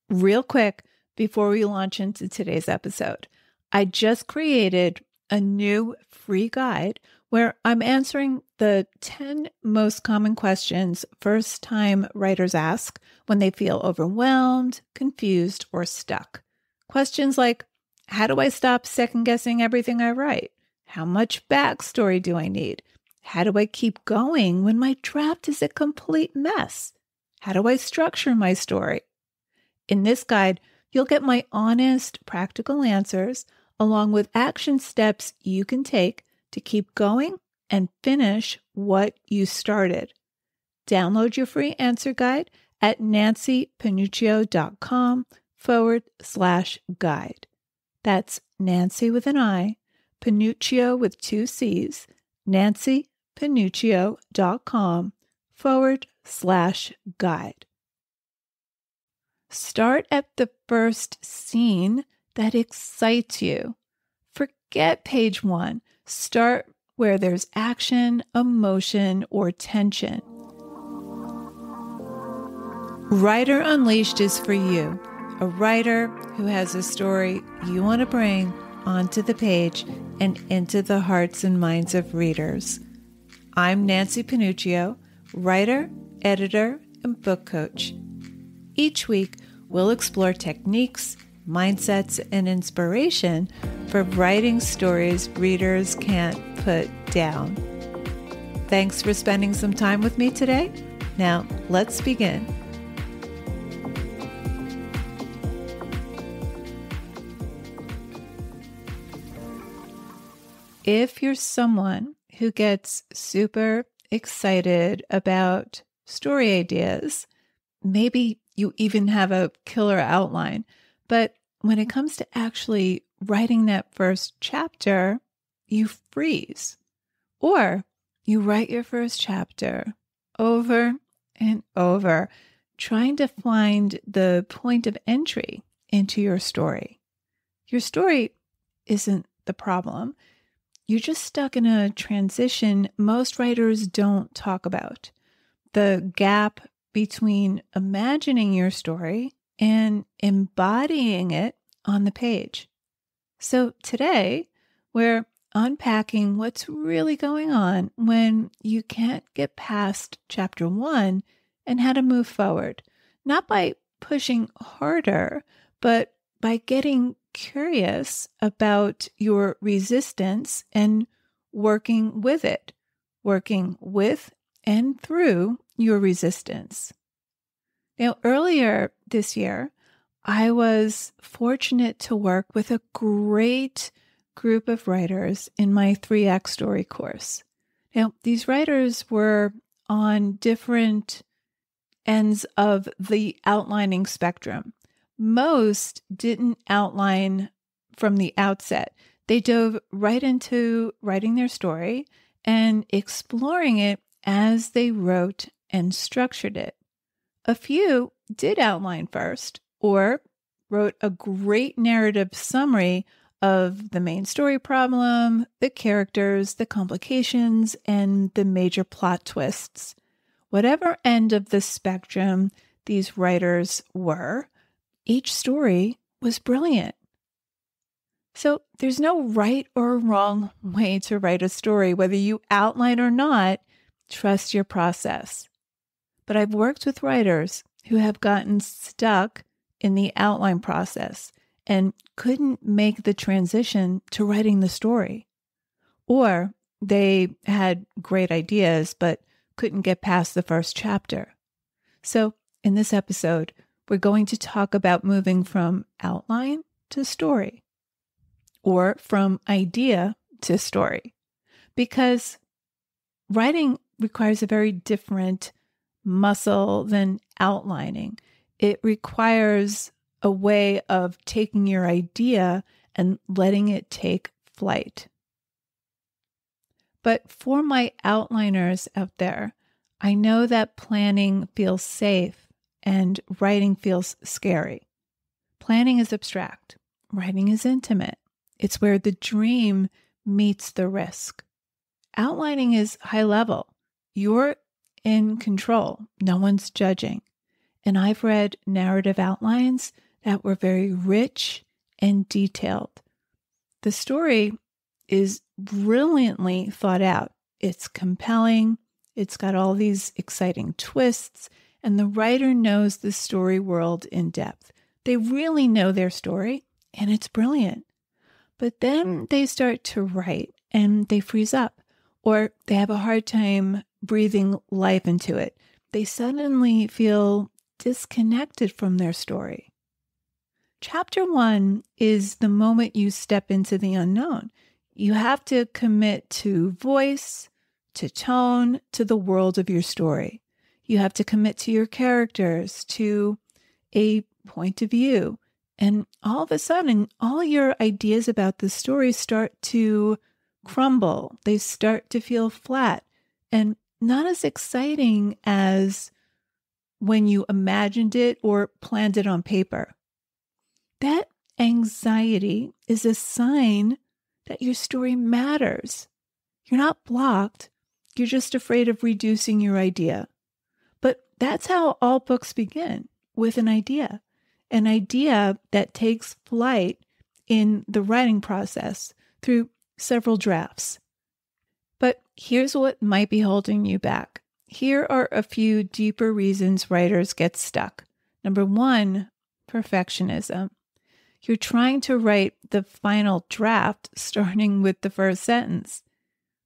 Real quick, before we launch into today's episode, I just created a new free guide where I'm answering the 10 most common questions first-time writers ask when they feel overwhelmed, confused, or stuck. Questions like, how do I stop second-guessing everything I write? How much backstory do I need? How do I keep going when my draft is a complete mess? How do I structure my story? In this guide, you'll get my honest, practical answers along with action steps you can take to keep going and finish what you started. Download your free answer guide at nancypanuccio.com/guide. That's Nancy with an I, Panuccio with 2 C's, nancypanuccio.com/guide. Start at the first scene that excites you. Forget page 1. Start where there's action, emotion, or tension. Writer Unleashed is for you, a writer who has a story you want to bring onto the page and into the hearts and minds of readers. I'm Nancy Panuccio, writer, editor, and book coach. Each week, we'll explore techniques, mindsets, and inspiration for writing stories readers can't put down. Thanks for spending some time with me today. Now, let's begin. If you're someone who gets super excited about story ideas, maybe you even have a killer outline, but when it comes to actually writing that first chapter, you freeze. Or you write your first chapter over and over, trying to find the point of entry into your story. Your story isn't the problem. You're just stuck in a transition most writers don't talk about. The gap between imagining your story and embodying it on the page. So today, we're unpacking what's really going on when you can't get past chapter 1 and how to move forward, not by pushing harder, but by getting curious about your resistance and working with it, working with and through your resistance. Now, earlier this year, I was fortunate to work with a great group of writers in my 3X story course. Now, these writers were on different ends of the outlining spectrum. Most didn't outline from the outset. They dove right into writing their story and exploring it as they wrote and structured it. A few did outline first or wrote a great narrative summary of the main story problem, the characters, the complications, and the major plot twists. Whatever end of the spectrum these writers were, each story was brilliant. So there's no right or wrong way to write a story, whether you outline or not. Trust your process. But I've worked with writers who have gotten stuck in the outline process and couldn't make the transition to writing the story. Or they had great ideas, but couldn't get past the first chapter. So in this episode, we're going to talk about moving from outline to story, or from idea to story, because writing requires a very different muscle than outlining. It requires a way of taking your idea and letting it take flight. But for my outliners out there, I know that planning feels safe and writing feels scary. Planning is abstract. Writing is intimate. It's where the dream meets the risk. Outlining is high level. You're in control. No one's judging. And I've read narrative outlines that were very rich and detailed. The story is brilliantly thought out. It's compelling. It's got all these exciting twists, and the writer knows the story world in depth. They really know their story, and it's brilliant. But then they start to write and they freeze up, or they have a hard time breathing life into it. They suddenly feel disconnected from their story. Chapter 1 is the moment you step into the unknown. You have to commit to voice, to tone, to the world of your story. You have to commit to your characters, to a point of view. And all of a sudden, all your ideas about the story start to crumble. They start to feel flat and not as exciting as when you imagined it or planned it on paper. That anxiety is a sign that your story matters. You're not blocked. You're just afraid of reducing your idea. But that's how all books begin, with an idea that takes flight in the writing process through several drafts. But here's what might be holding you back. Here are a few deeper reasons writers get stuck. Number 1, perfectionism. You're trying to write the final draft starting with the first sentence.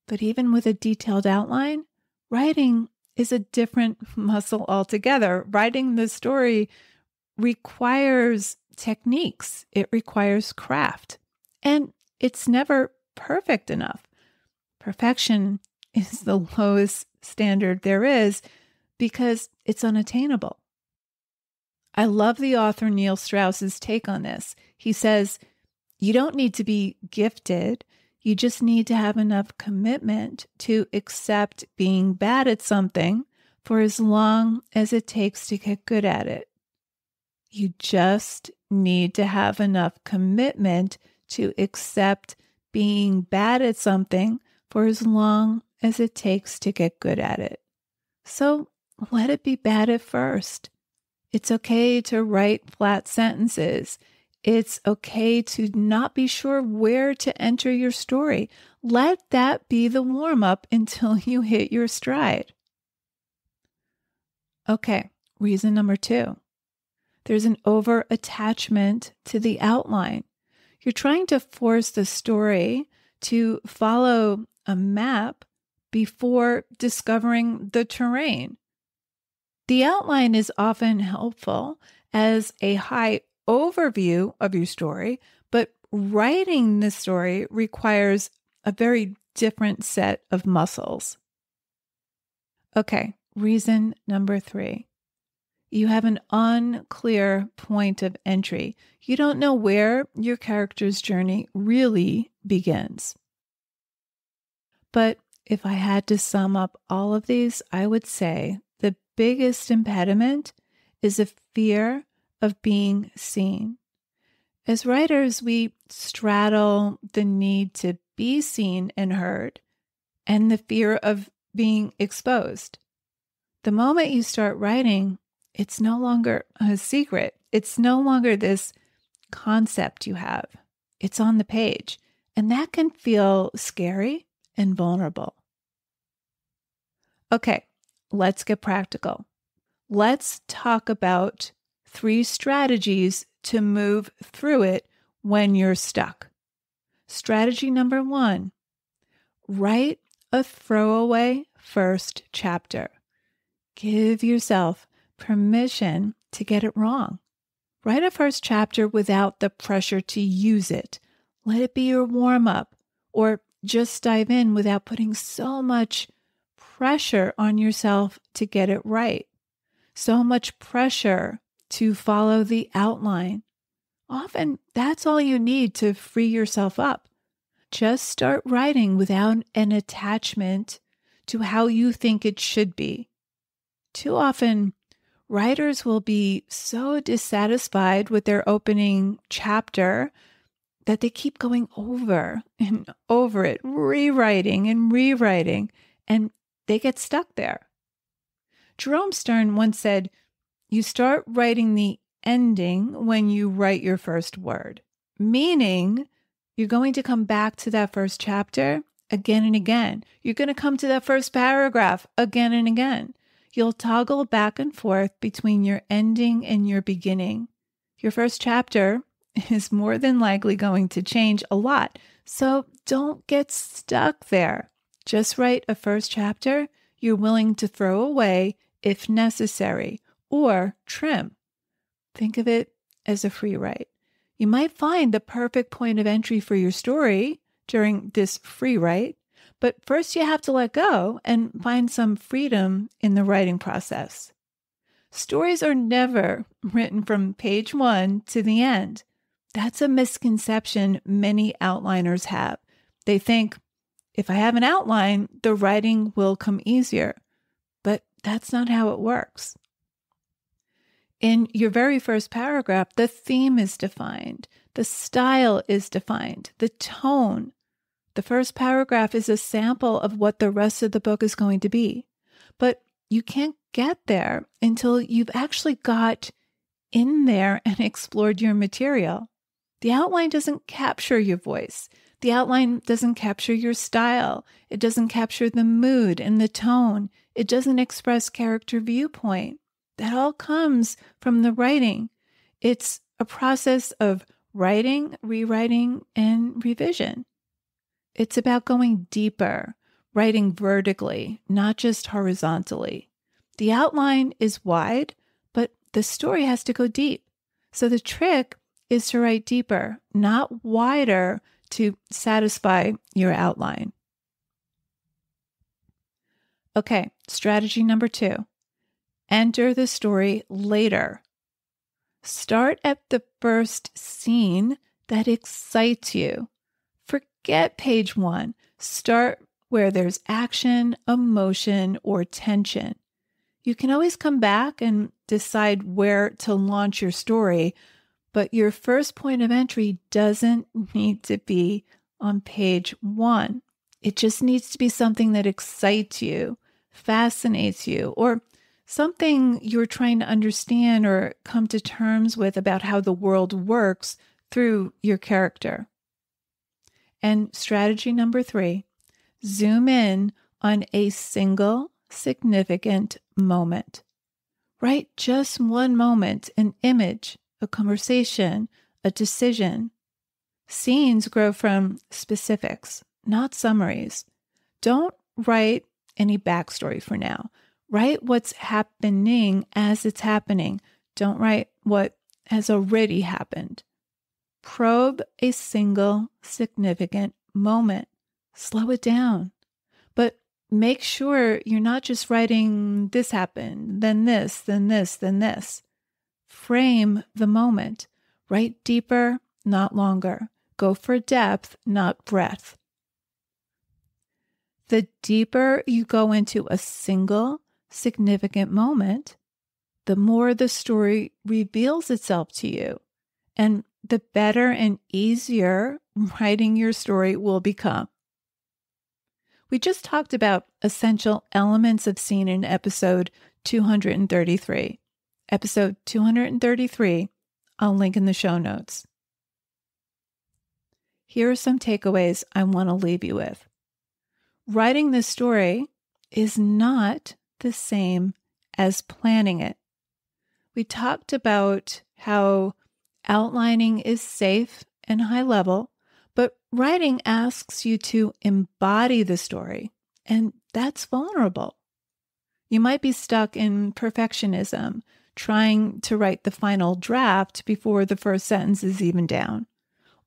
But even with a detailed outline, writing is a different muscle altogether. Writing the story requires techniques. It requires craft. And it's never perfect enough. Perfection is the lowest standard there is because it's unattainable. I love the author Neil Strauss's take on this. He says, you don't need to be gifted. You just need to have enough commitment to accept being bad at something for as long as it takes to get good at it. You just need to have enough commitment to accept being bad at something for as long as it takes to get good at it. So let it be bad at first. It's okay to write flat sentences. It's okay to not be sure where to enter your story. Let that be the warm-up until you hit your stride. Okay, reason number 2. There's an over-attachment to the outline. You're trying to force the story to follow a map before discovering the terrain. The outline is often helpful as a high overview of your story, but writing the story requires a very different set of muscles. Okay, reason number 3. You have an unclear point of entry. You don't know where your character's journey really begins. But if I had to sum up all of these, I would say the biggest impediment is a fear of being seen. As writers, we straddle the need to be seen and heard and the fear of being exposed. The moment you start writing, it's no longer a secret. It's no longer this concept you have. It's on the page, and that can feel scary and vulnerable. Okay, let's get practical. Let's talk about 3 strategies to move through it when you're stuck. Strategy number 1, write a throwaway first chapter. Give yourself permission to get it wrong. Write a first chapter without the pressure to use it. Let it be your warm-up, or just dive in without putting so much pressure on yourself to get it right. So much pressure to follow the outline. Often that's all you need to free yourself up. Just start writing without an attachment to how you think it should be. Too often, writers will be so dissatisfied with their opening chapter that they keep going over and over it, rewriting and rewriting, and they get stuck there. Jerome Stern once said, you start writing the ending when you write your first word, meaning you're going to come back to that first chapter again and again. You're going to come to that first paragraph again and again. You'll toggle back and forth between your ending and your beginning. Your first chapter is more than likely going to change a lot, so don't get stuck there. Just write a first chapter you're willing to throw away if necessary, or trim. Think of it as a free write. You might find the perfect point of entry for your story during this free write, but first you have to let go and find some freedom in the writing process. Stories are never written from page 1 to the end. That's a misconception many outliners have. They think, if I have an outline, the writing will come easier. But that's not how it works. In your very first paragraph, the theme is defined, the style is defined, the tone. The first paragraph is a sample of what the rest of the book is going to be. But you can't get there until you've actually got in there and explored your material. The outline doesn't capture your voice. The outline doesn't capture your style. It doesn't capture the mood and the tone. It doesn't express character viewpoint. That all comes from the writing. It's a process of writing, rewriting, and revision. It's about going deeper, writing vertically, not just horizontally. The outline is wide, but the story has to go deep. So the trick is to write deeper, not wider, to satisfy your outline. Okay, strategy number 2. Enter the story later. Start at the first scene that excites you. Forget page 1. Start where there's action, emotion, or tension. You can always come back and decide where to launch your story, but your first point of entry doesn't need to be on page 1. It just needs to be something that excites you, fascinates you, or something you're trying to understand or come to terms with about how the world works through your character. And strategy number 3, zoom in on a single significant moment. Write just one moment, an image, a conversation, a decision. Scenes grow from specifics, not summaries. Don't write any backstory for now. Write what's happening as it's happening. Don't write what has already happened. Probe a single significant moment. Slow it down. But make sure you're not just writing this happened, then this, then this, then this. Frame the moment. Write deeper, not longer. Go for depth, not breadth. The deeper you go into a single significant moment, the more the story reveals itself to you, and the better and easier writing your story will become. We just talked about essential elements of scene in episode 233. Episode 233, I'll link in the show notes. Here are some takeaways I want to leave you with. Writing this story is not the same as planning it. We talked about how outlining is safe and high level, but writing asks you to embody the story, and that's vulnerable. You might be stuck in perfectionism, trying to write the final draft before the first sentence is even down.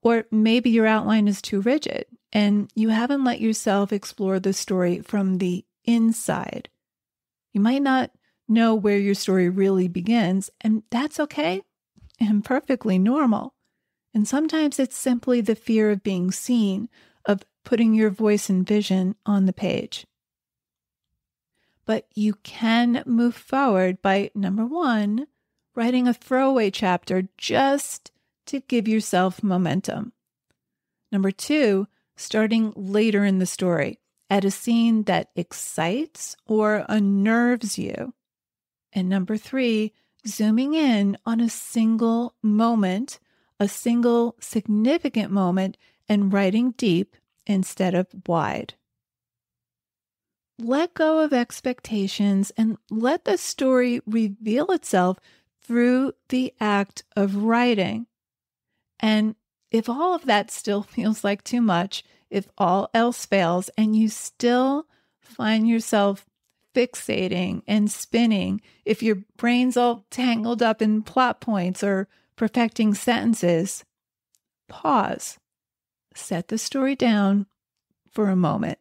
Or maybe your outline is too rigid and you haven't let yourself explore the story from the inside. You might not know where your story really begins, and that's okay and perfectly normal. And sometimes it's simply the fear of being seen, of putting your voice and vision on the page. But you can move forward by, number 1, writing a throwaway chapter just to give yourself momentum. Number 2, starting later in the story at a scene that excites or unnerves you. And number 3, zooming in on a single moment, a single significant moment, and writing deep instead of wide. Let go of expectations and let the story reveal itself through the act of writing. And if all of that still feels like too much, if all else fails and you still find yourself fixating and spinning, if your brain's all tangled up in plot points or perfecting sentences, pause, set the story down for a moment.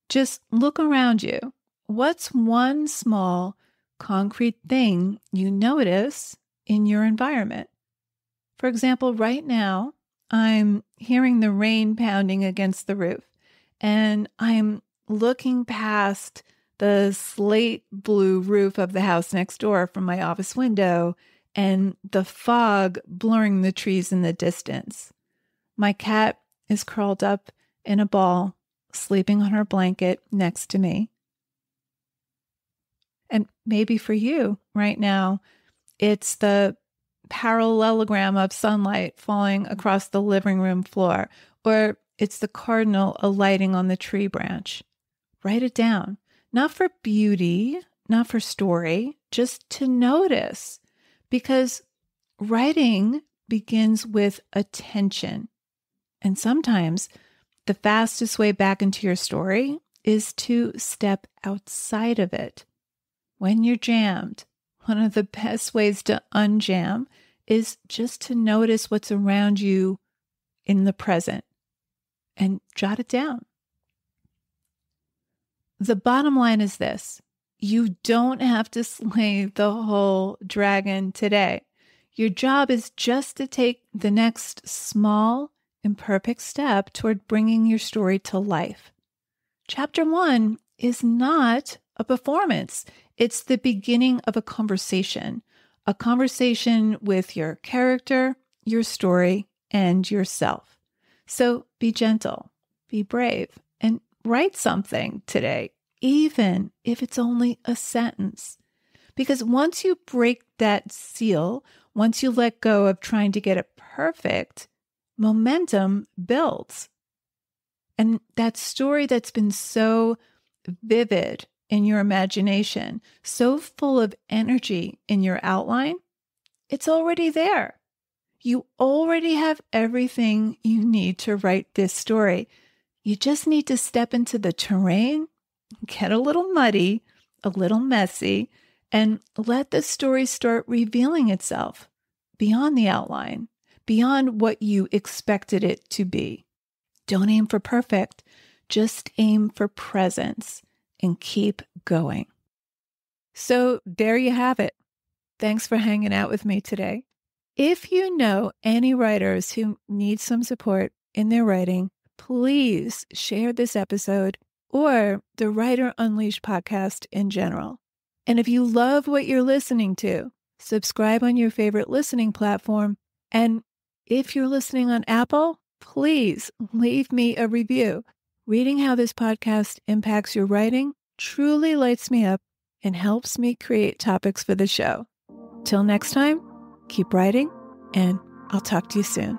Just look around you. What's one small, concrete thing you notice in your environment? For example, right now, I'm hearing the rain pounding against the roof, and I'm looking past the slate blue roof of the house next door from my office window and the fog blurring the trees in the distance. My cat is curled up in a ball, sleeping on her blanket next to me. And maybe for you right now, it's the parallelogram of sunlight falling across the living room floor, or it's the cardinal alighting on the tree branch. Write it down, not for beauty, not for story, just to notice, because writing begins with attention. And sometimes the fastest way back into your story is to step outside of it. When you're jammed, one of the best ways to unjam is just to notice what's around you in the present and jot it down. The bottom line is this: you don't have to slay the whole dragon today. Your job is just to take the next small, imperfect step toward bringing your story to life. Chapter 1 is not a performance. It's the beginning of a conversation with your character, your story, and yourself. So be gentle, be brave, and write something today, even if it's only a sentence. Because once you break that seal, once you let go of trying to get it perfect, momentum builds. And that story that's been so vivid in your imagination, so full of energy in your outline, it's already there. You already have everything you need to write this story. You just need to step into the terrain, get a little muddy, a little messy, and let the story start revealing itself beyond the outline, beyond what you expected it to be. Don't aim for perfect, just aim for presence and keep going. So there you have it. Thanks for hanging out with me today. If you know any writers who need some support in their writing, please share this episode or the Writer Unleashed podcast in general. And if you love what you're listening to, subscribe on your favorite listening platform. And if you're listening on Apple, please leave me a review. Reading how this podcast impacts your writing truly lights me up and helps me create topics for the show. Till next time, keep writing, and I'll talk to you soon.